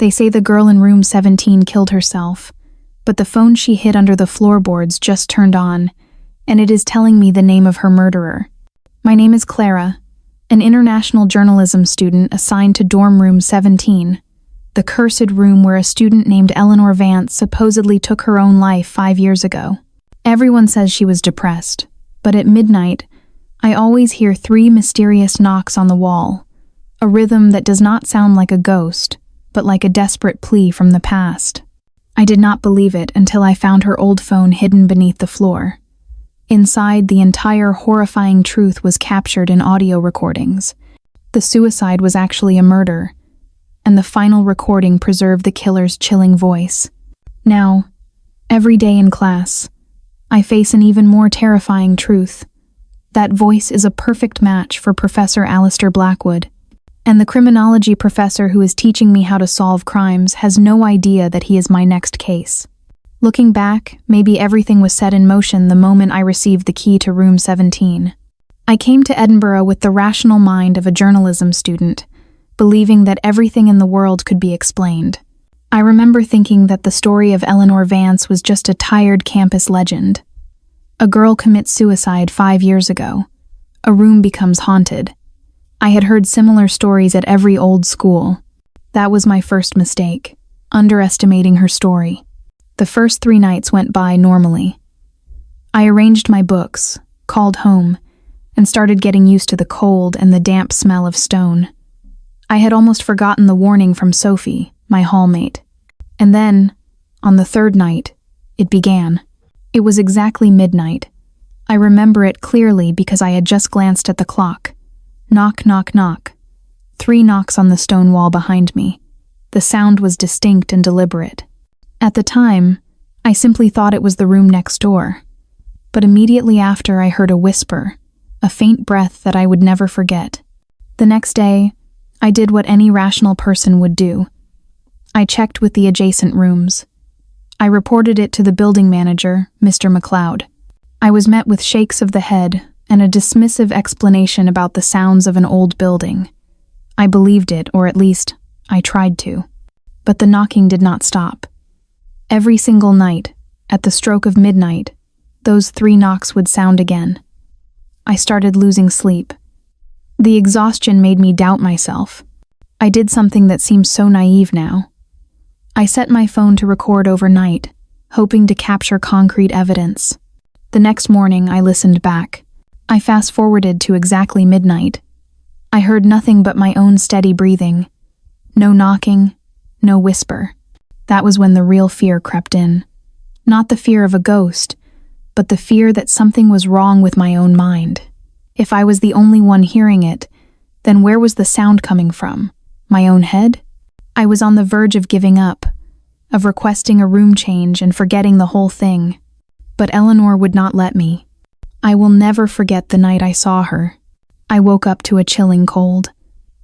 They say the girl in room 17 killed herself, but the phone she hid under the floorboards just turned on, and it is telling me the name of her murderer. My name is Clara, an international journalism student assigned to dorm room 17, the cursed room where a student named Eleanor Vance supposedly took her own life 5 years ago. Everyone says she was depressed, but at midnight, I always hear 3 mysterious knocks on the wall, a rhythm that does not sound like a ghost, but like a desperate plea from the past. I did not believe it until I found her old phone hidden beneath the floor. Inside, the entire horrifying truth was captured in audio recordings. The suicide was actually a murder, and the final recording preserved the killer's chilling voice. Now, every day in class, I face an even more terrifying truth. That voice is a perfect match for Professor Alistair Blackwood, and the criminology professor who is teaching me how to solve crimes has no idea that he is my next case. Looking back, maybe everything was set in motion the moment I received the key to room 17. I came to Edinburgh with the rational mind of a journalism student, believing that everything in the world could be explained. I remember thinking that the story of Eleanor Vance was just a tired campus legend. A girl commits suicide 5 years ago. A room becomes haunted. I had heard similar stories at every old school. That was my first mistake, underestimating her story. The first 3 nights went by normally. I arranged my books, called home, and started getting used to the cold and the damp smell of stone. I had almost forgotten the warning from Sophie, my hallmate. And then, on the 3rd night, it began. It was exactly midnight. I remember it clearly because I had just glanced at the clock. Knock, knock, knock. 3 knocks on the stone wall behind me. The sound was distinct and deliberate. At the time, I simply thought it was the room next door. But immediately after, I heard a whisper, a faint breath that I would never forget. The next day, I did what any rational person would do. I checked with the adjacent rooms. I reported it to the building manager, Mr. McLeod. I was met with shakes of the head and a dismissive explanation about the sounds of an old building. I believed it, or at least, I tried to. But the knocking did not stop. Every single night, at the stroke of midnight, those 3 knocks would sound again. I started losing sleep. The exhaustion made me doubt myself. I did something that seems so naive now. I set my phone to record overnight, hoping to capture concrete evidence. The next morning, I listened back. I fast-forwarded to exactly midnight. I heard nothing but my own steady breathing. No knocking, no whisper. That was when the real fear crept in. Not the fear of a ghost, but the fear that something was wrong with my own mind. If I was the only one hearing it, then where was the sound coming from? My own head? I was on the verge of giving up, of requesting a room change and forgetting the whole thing. But Eleanor would not let me. I will never forget the night I saw her. I woke up to a chilling cold.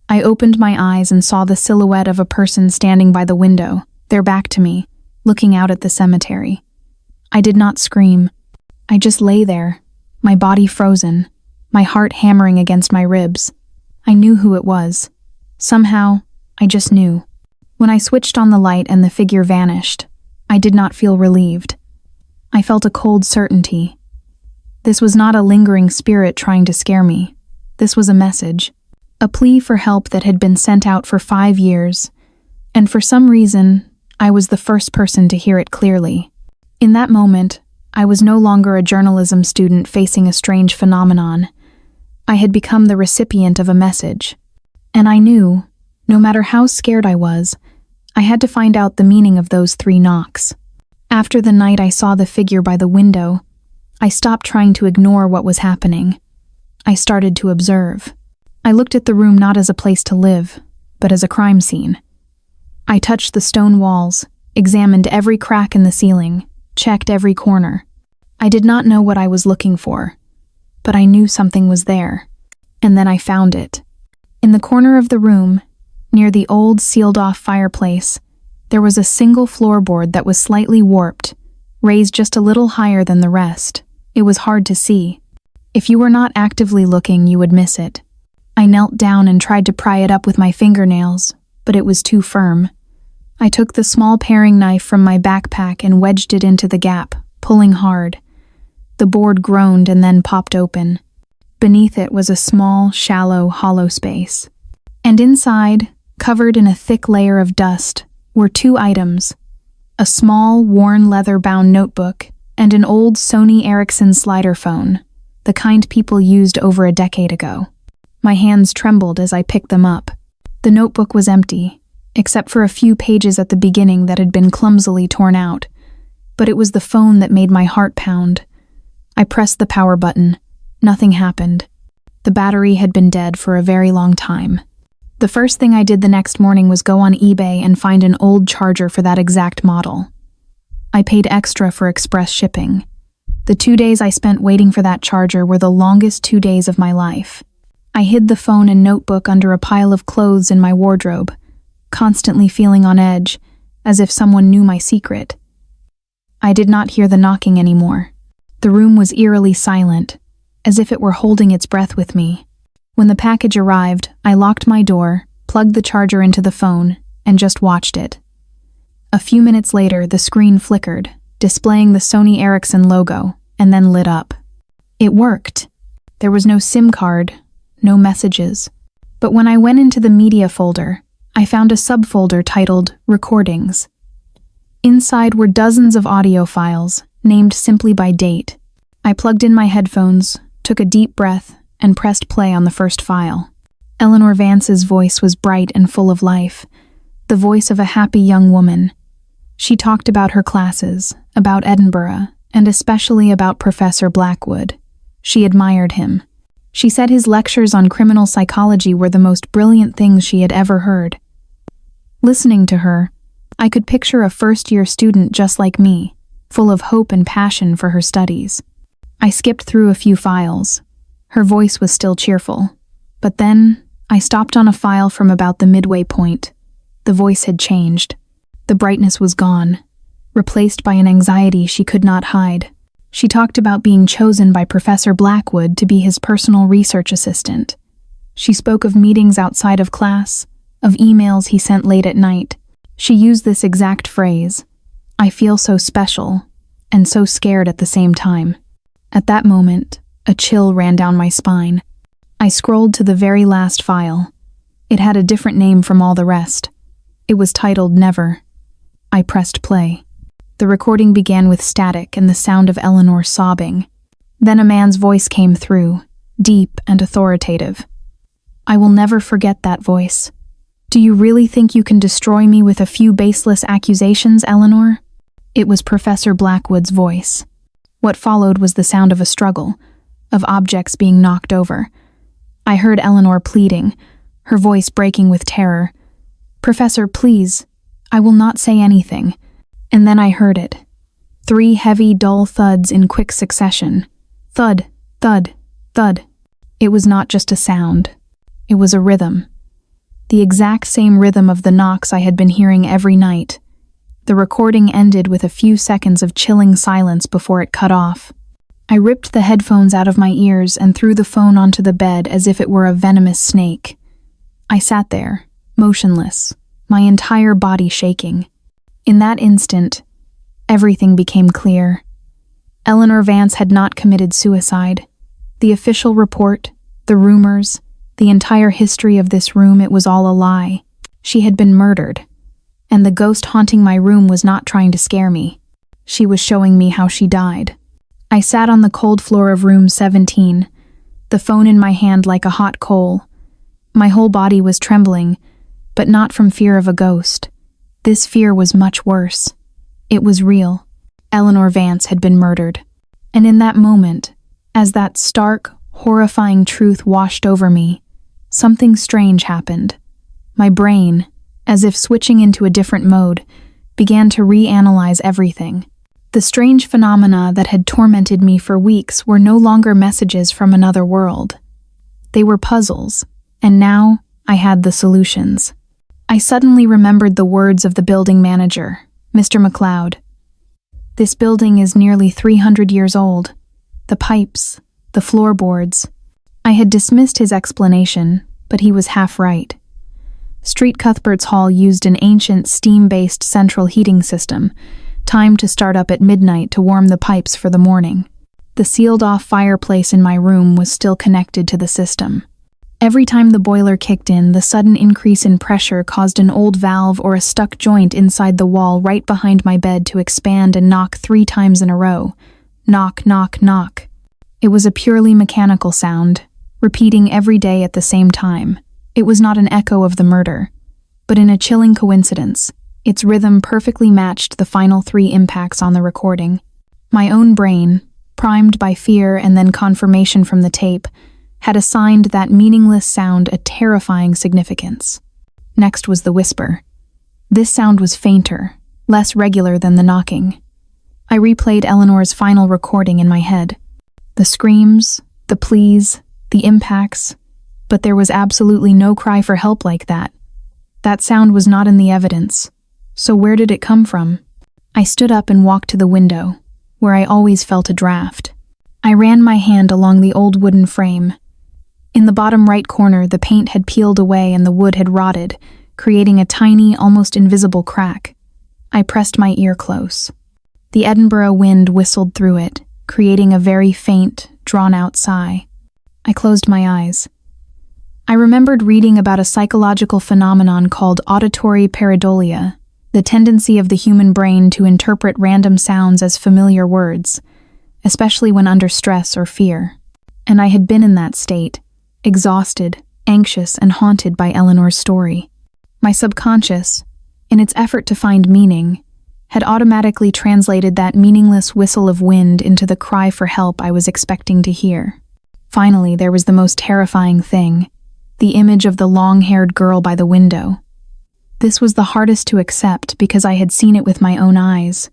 I opened my eyes and saw the silhouette of a person standing by the window, their back to me, looking out at the cemetery. I did not scream. I just lay there, my body frozen, my heart hammering against my ribs. I knew who it was. Somehow, I just knew. When I switched on the light and the figure vanished, I did not feel relieved. I felt a cold certainty. This was not a lingering spirit trying to scare me. This was a message, a plea for help that had been sent out for 5 years, and for some reason, I was the first person to hear it clearly. In that moment, I was no longer a journalism student facing a strange phenomenon. I had become the recipient of a message. And I knew, no matter how scared I was, I had to find out the meaning of those 3 knocks. After the night I saw the figure by the window, I stopped trying to ignore what was happening. I started to observe. I looked at the room not as a place to live, but as a crime scene. I touched the stone walls, examined every crack in the ceiling, checked every corner. I did not know what I was looking for, but I knew something was there. And then I found it. In the corner of the room, near the old sealed-off fireplace, there was a single floorboard that was slightly warped, raised just a little higher than the rest. It was hard to see. If you were not actively looking, you would miss it. I knelt down and tried to pry it up with my fingernails, but it was too firm. I took the small paring knife from my backpack and wedged it into the gap, pulling hard. The board groaned and then popped open. Beneath it was a small, shallow, hollow space. And inside, covered in a thick layer of dust, were two items: a small, worn leather-bound notebook and an old Sony Ericsson slider phone, the kind people used over a decade ago. My hands trembled as I picked them up. The notebook was empty, except for a few pages at the beginning that had been clumsily torn out. But it was the phone that made my heart pound. I pressed the power button. Nothing happened. The battery had been dead for a very long time. The first thing I did the next morning was go on eBay and find an old charger for that exact model. I paid extra for express shipping. The 2 days I spent waiting for that charger were the longest 2 days of my life. I hid the phone and notebook under a pile of clothes in my wardrobe, constantly feeling on edge, as if someone knew my secret. I did not hear the knocking anymore. The room was eerily silent, as if it were holding its breath with me. When the package arrived, I locked my door, plugged the charger into the phone, and just watched it. A few minutes later, the screen flickered, displaying the Sony Ericsson logo, and then lit up. It worked. There was no SIM card, no messages. But when I went into the media folder, I found a subfolder titled Recordings. Inside were dozens of audio files, named simply by date. I plugged in my headphones, took a deep breath, and pressed play on the first file. Eleanor Vance's voice was bright and full of life, the voice of a happy young woman. She talked about her classes, about Edinburgh, and especially about Professor Blackwood. She admired him. She said his lectures on criminal psychology were the most brilliant things she had ever heard. Listening to her, I could picture a first-year student just like me, full of hope and passion for her studies. I skipped through a few files. Her voice was still cheerful. But then, I stopped on a file from about the midway point. The voice had changed. The brightness was gone, replaced by an anxiety she could not hide. She talked about being chosen by Professor Blackwood to be his personal research assistant. She spoke of meetings outside of class, of emails he sent late at night. She used this exact phrase, "I feel so special, and so scared at the same time." At that moment, a chill ran down my spine. I scrolled to the very last file. It had a different name from all the rest. It was titled Never. I pressed play. The recording began with static and the sound of Eleanor sobbing. Then a man's voice came through, deep and authoritative. "I will never forget that voice. Do you really think you can destroy me with a few baseless accusations, Eleanor?" It was Professor Blackwood's voice. What followed was the sound of a struggle, of objects being knocked over. I heard Eleanor pleading, her voice breaking with terror. "Professor, please, I will not say anything." And then I heard it. 3 heavy, dull thuds in quick succession. Thud, thud, thud. It was not just a sound. It was a rhythm. The exact same rhythm of the knocks I had been hearing every night. The recording ended with a few seconds of chilling silence before it cut off. I ripped the headphones out of my ears and threw the phone onto the bed as if it were a venomous snake. I sat there, motionless, my entire body shaking. In that instant, everything became clear. Eleanor Vance had not committed suicide. The official report, the rumors, the entire history of this room, it was all a lie. She had been murdered. And the ghost haunting my room was not trying to scare me. She was showing me how she died. I sat on the cold floor of room 17, the phone in my hand like a hot coal. My whole body was trembling, but not from fear of a ghost. This fear was much worse. It was real. Eleanor Vance had been murdered. And in that moment, as that stark, horrifying truth washed over me, something strange happened. My brain, as if switching into a different mode, began to reanalyze everything. The strange phenomena that had tormented me for weeks were no longer messages from another world. They were puzzles, and now I had the solutions. I suddenly remembered the words of the building manager, Mr. McLeod. "This building is nearly 300 years old. The pipes, the floorboards." I had dismissed his explanation, but he was half right. Street Cuthbert's Hall used an ancient steam-based central heating system, timed to start up at midnight to warm the pipes for the morning. The sealed-off fireplace in my room was still connected to the system. Every time the boiler kicked in, the sudden increase in pressure caused an old valve or a stuck joint inside the wall right behind my bed to expand and knock 3 times in a row. Knock, knock, knock. It was a purely mechanical sound, repeating every day at the same time. It was not an echo of the murder, but in a chilling coincidence, its rhythm perfectly matched the final 3 impacts on the recording. My own brain, primed by fear and then confirmation from the tape, had assigned that meaningless sound a terrifying significance. Next was the whisper. This sound was fainter, less regular than the knocking. I replayed Eleanor's final recording in my head. The screams, the pleas, the impacts, but there was absolutely no cry for help like that. That sound was not in the evidence. So where did it come from? I stood up and walked to the window, where I always felt a draft. I ran my hand along the old wooden frame. In the bottom right corner, the paint had peeled away and the wood had rotted, creating a tiny, almost invisible crack. I pressed my ear close. The Edinburgh wind whistled through it, creating a very faint, drawn-out sigh. I closed my eyes. I remembered reading about a psychological phenomenon called auditory pareidolia, the tendency of the human brain to interpret random sounds as familiar words, especially when under stress or fear. And I had been in that state, exhausted, anxious, and haunted by Eleanor's story. My subconscious, in its effort to find meaning, had automatically translated that meaningless whistle of wind into the cry for help I was expecting to hear. Finally, there was the most terrifying thing, the image of the long-haired girl by the window. This was the hardest to accept because I had seen it with my own eyes.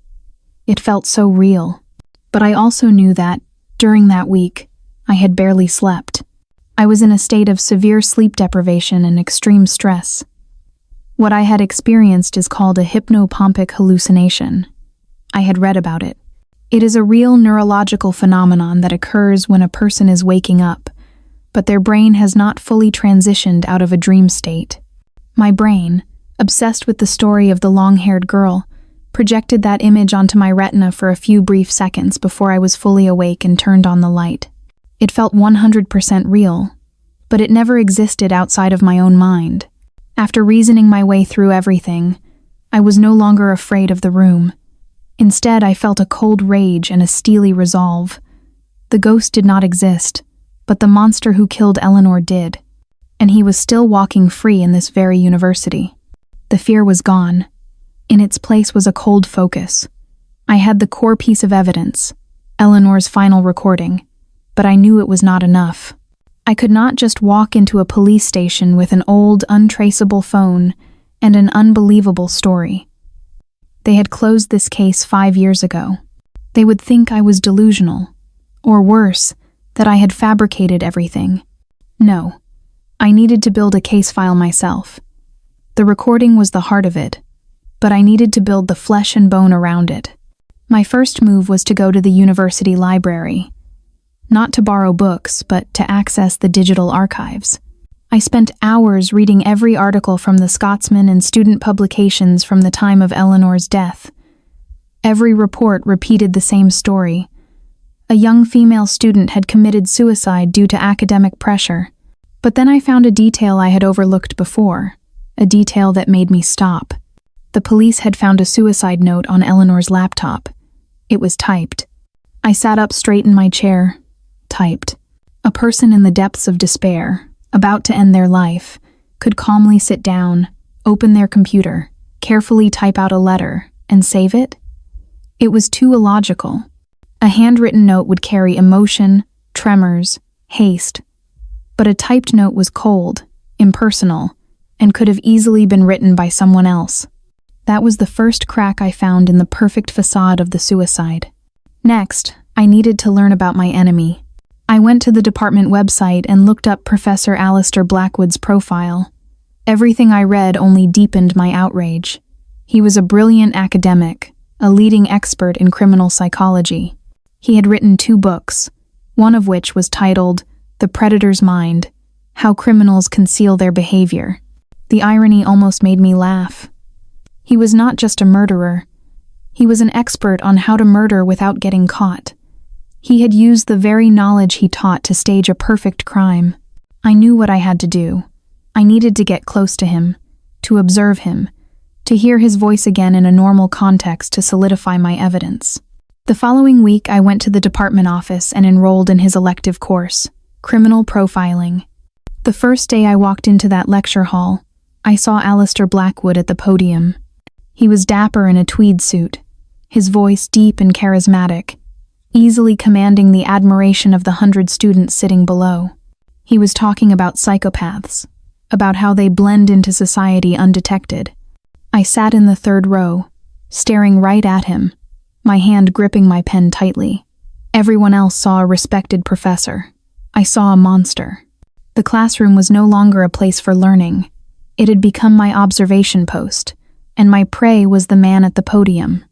It felt so real. But I also knew that, during that week, I had barely slept. I was in a state of severe sleep deprivation and extreme stress. What I had experienced is called a hypnopompic hallucination. I had read about it. It is a real neurological phenomenon that occurs when a person is waking up, but their brain has not fully transitioned out of a dream state. My brain, obsessed with the story of the long-haired girl, projected that image onto my retina for a few brief seconds before I was fully awake and turned on the light. It felt 100% real, but it never existed outside of my own mind. After reasoning my way through everything, I was no longer afraid of the room. Instead, I felt a cold rage and a steely resolve. The ghost did not exist, but the monster who killed Eleanor did, and he was still walking free in this very university. The fear was gone. In its place was a cold focus. I had the core piece of evidence, Eleanor's final recording, but I knew it was not enough. I could not just walk into a police station with an old, untraceable phone and an unbelievable story. They had closed this case 5 years ago. They would think I was delusional, or worse, that I had fabricated everything. No, I needed to build a case file myself. The recording was the heart of it, but I needed to build the flesh and bone around it. My first move was to go to the university library. Not to borrow books, but to access the digital archives. I spent hours reading every article from the Scotsman and student publications from the time of Eleanor's death. Every report repeated the same story. A young female student had committed suicide due to academic pressure. But then I found a detail I had overlooked before, a detail that made me stop. The police had found a suicide note on Eleanor's laptop. It was typed. I sat up straight in my chair. Typed. A person in the depths of despair, about to end their life, could calmly sit down, open their computer, carefully type out a letter, and save it? It was too illogical. A handwritten note would carry emotion, tremors, haste. But a typed note was cold, impersonal, and could have easily been written by someone else. That was the first crack I found in the perfect facade of the suicide. Next, I needed to learn about my enemy. I went to the department website and looked up Professor Alistair Blackwood's profile. Everything I read only deepened my outrage. He was a brilliant academic, a leading expert in criminal psychology. He had written 2 books, one of which was titled The Predator's Mind: How Criminals Conceal Their Behavior. The irony almost made me laugh. He was not just a murderer. He was an expert on how to murder without getting caught. He had used the very knowledge he taught to stage a perfect crime. I knew what I had to do. I needed to get close to him, to observe him, to hear his voice again in a normal context to solidify my evidence. The following week, I went to the department office and enrolled in his elective course, criminal profiling. The first day I walked into that lecture hall, I saw Alistair Blackwood at the podium. He was dapper in a tweed suit, his voice deep and charismatic, easily commanding the admiration of the 100 students sitting below. He was talking about psychopaths, about how they blend into society undetected. I sat in the third row, staring right at him, my hand gripping my pen tightly. Everyone else saw a respected professor. I saw a monster. The classroom was no longer a place for learning. It had become my observation post, and my prey was the man at the podium.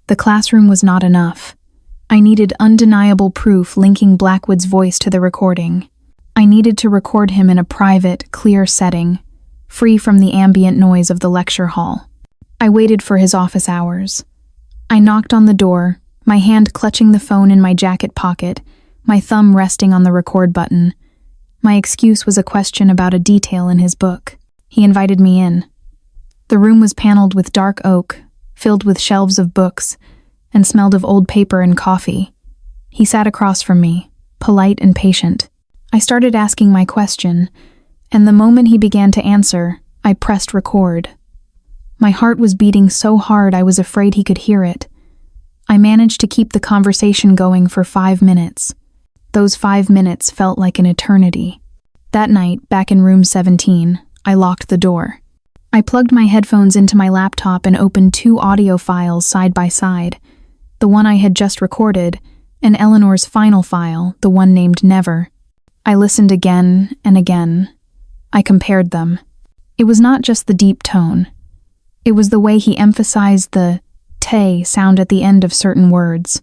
The classroom was not enough. I needed undeniable proof linking Blackwood's voice to the recording. I needed to record him in a private, clear setting, free from the ambient noise of the lecture hall. I waited for his office hours. I knocked on the door, my hand clutching the phone in my jacket pocket, my thumb resting on the record button. My excuse was a question about a detail in his book. He invited me in. The room was paneled with dark oak, filled with shelves of books, and smelled of old paper and coffee. He sat across from me, polite and patient. I started asking my question, and the moment he began to answer, I pressed record. My heart was beating so hard I was afraid he could hear it. I managed to keep the conversation going for 5 minutes. Those 5 minutes felt like an eternity. That night, back in room 17, I locked the door. I plugged my headphones into my laptop and opened 2 audio files side by side, the one I had just recorded, and Eleanor's final file, the one named Never. I listened again and again. I compared them. It was not just the deep tone. It was the way he emphasized the "te" sound at the end of certain words.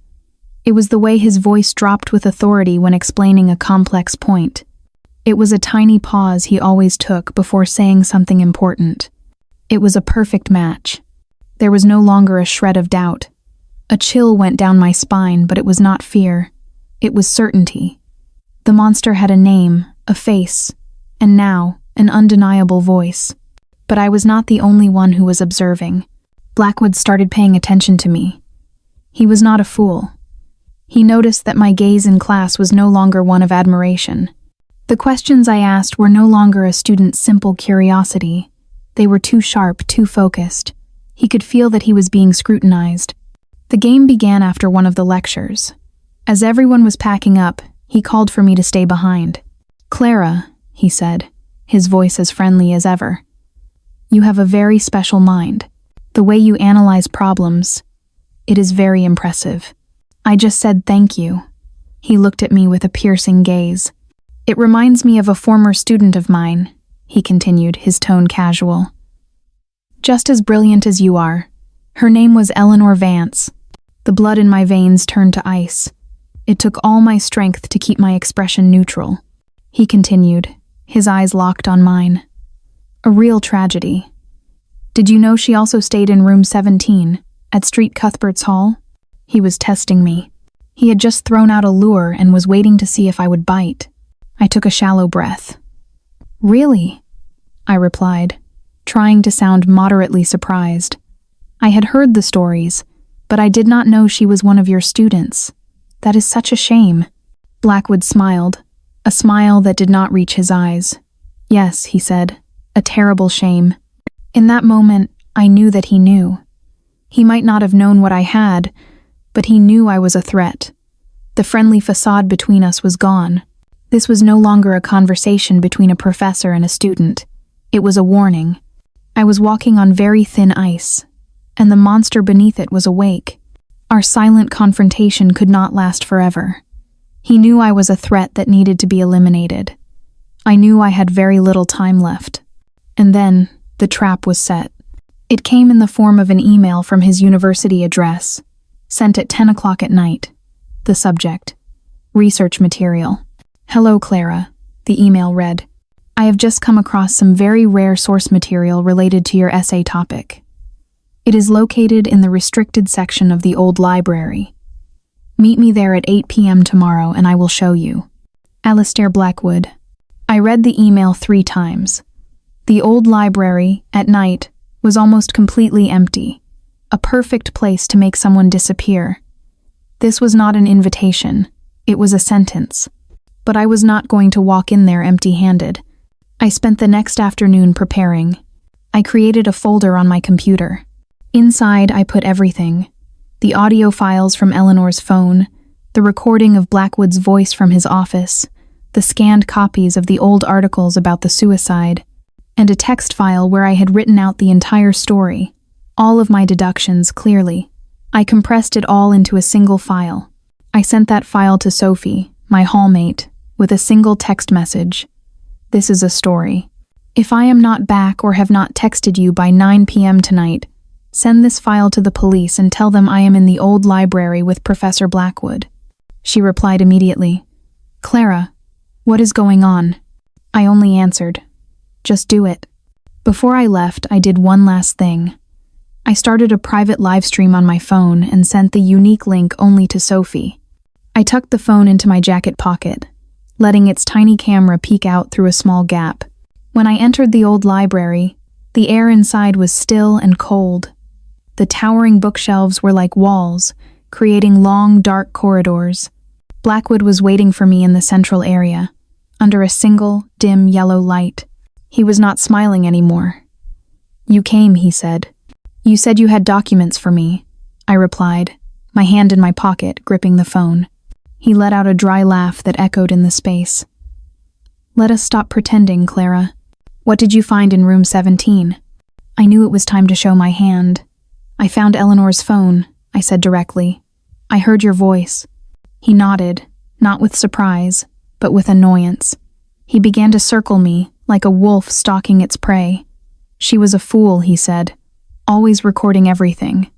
It was the way his voice dropped with authority when explaining a complex point. It was a tiny pause he always took before saying something important. It was a perfect match. There was no longer a shred of doubt. A chill went down my spine, but it was not fear. It was certainty. The monster had a name, a face, and now, an undeniable voice. But I was not the only one who was observing. Blackwood started paying attention to me. He was not a fool. He noticed that my gaze in class was no longer one of admiration. The questions I asked were no longer a student's simple curiosity. They were too sharp, too focused. He could feel that he was being scrutinized. The game began after one of the lectures. As everyone was packing up, he called for me to stay behind. "Clara," he said, his voice as friendly as ever. "You have a very special mind. The way you analyze problems, it is very impressive." I just said thank you. He looked at me with a piercing gaze. "It reminds me of a former student of mine," he continued, his tone casual. "Just as brilliant as you are. Her name was Eleanor Vance." The blood in my veins turned to ice. It took all my strength to keep my expression neutral. He continued, his eyes locked on mine. "A real tragedy. Did you know she also stayed in room 17, at Street Cuthbert's Hall?" He was testing me. He had just thrown out a lure and was waiting to see if I would bite. I took a shallow breath. "Really?" I replied, trying to sound moderately surprised. "I had heard the stories, but I did not know she was one of your students. That is such a shame." Blackwood smiled, a smile that did not reach his eyes. "Yes," he said, "a terrible shame." In that moment, I knew that he knew. He might not have known what I had, but he knew I was a threat. The friendly facade between us was gone. This was no longer a conversation between a professor and a student. It was a warning. I was walking on very thin ice, and the monster beneath it was awake. Our silent confrontation could not last forever. He knew I was a threat that needed to be eliminated. I knew I had very little time left. And then, the trap was set. It came in the form of an email from his university address, sent at 10 o'clock at night. The subject: research material. "Hello, Clara," the email read. I have just come across some very rare source material related to your essay topic. It is located in the restricted section of the old library. Meet me there at 8 p.m. tomorrow and I will show you. Alistair Blackwood. I read the email 3 times. The old library, at night, was almost completely empty. A perfect place to make someone disappear. This was not an invitation. It was a sentence. But I was not going to walk in there empty-handed. I spent the next afternoon preparing. I created a folder on my computer. Inside, I put everything. The audio files from Eleanor's phone, the recording of Blackwood's voice from his office, the scanned copies of the old articles about the suicide, and a text file where I had written out the entire story, all of my deductions clearly. I compressed it all into a single file. I sent that file to Sophie, my hallmate, with a single text message. This is a story. If I am not back or have not texted you by 9 p.m. tonight, send this file to the police and tell them I am in the old library with Professor Blackwood. She replied immediately, Clara, what is going on? I only answered, just do it. Before I left, I did one last thing. I started a private live stream on my phone and sent the unique link only to Sophie. I tucked the phone into my jacket pocket, letting its tiny camera peek out through a small gap. When I entered the old library, the air inside was still and cold. The towering bookshelves were like walls, creating long, dark corridors. Blackwood was waiting for me in the central area, under a single, dim yellow light. He was not smiling anymore. You came, he said. You said you had documents for me, I replied, my hand in my pocket, gripping the phone. He let out a dry laugh that echoed in the space. Let us stop pretending, Clara. What did you find in room 17? I knew it was time to show my hand. I found Eleanor's phone, I said directly. I heard your voice. He nodded, not with surprise, but with annoyance. He began to circle me, like a wolf stalking its prey. She was a fool, he said, always recording everything.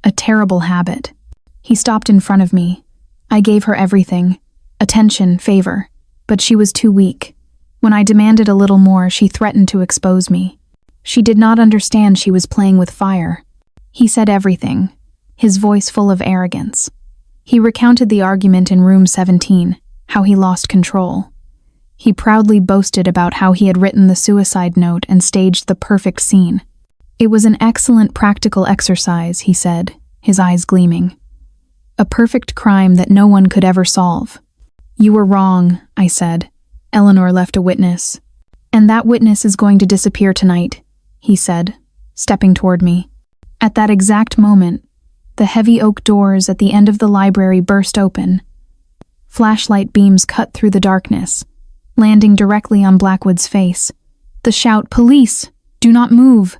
A terrible habit. He stopped in front of me. I gave her everything, attention, favor, but she was too weak. When I demanded a little more, she threatened to expose me. She did not understand she was playing with fire. He said everything, his voice full of arrogance. He recounted the argument in room 17, how he lost control. He proudly boasted about how he had written the suicide note and staged the perfect scene. It was an excellent practical exercise, he said, his eyes gleaming. A perfect crime that no one could ever solve. You were wrong, I said. Eleanor left a witness. And that witness is going to disappear tonight, he said, stepping toward me. At that exact moment, the heavy oak doors at the end of the library burst open. Flashlight beams cut through the darkness, landing directly on Blackwood's face. The shout, "Police! Do not move!"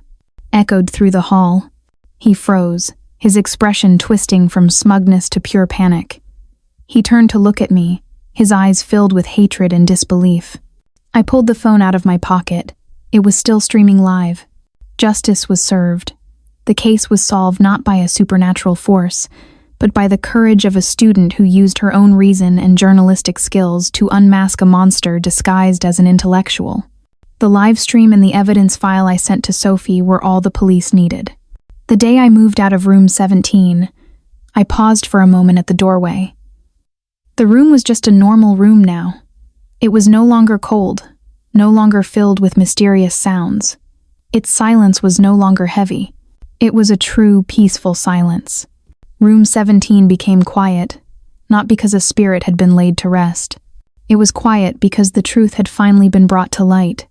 echoed through the hall. He froze, his expression twisting from smugness to pure panic. He turned to look at me, his eyes filled with hatred and disbelief. I pulled the phone out of my pocket. It was still streaming live. Justice was served. The case was solved not by a supernatural force, but by the courage of a student who used her own reason and journalistic skills to unmask a monster disguised as an intellectual. The live stream and the evidence file I sent to Sophie were all the police needed. The day I moved out of room 17, I paused for a moment at the doorway. The room was just a normal room now. It was no longer cold, no longer filled with mysterious sounds. Its silence was no longer heavy. It was a true, peaceful silence. Room 17 became quiet, not because a spirit had been laid to rest. It was quiet because the truth had finally been brought to light.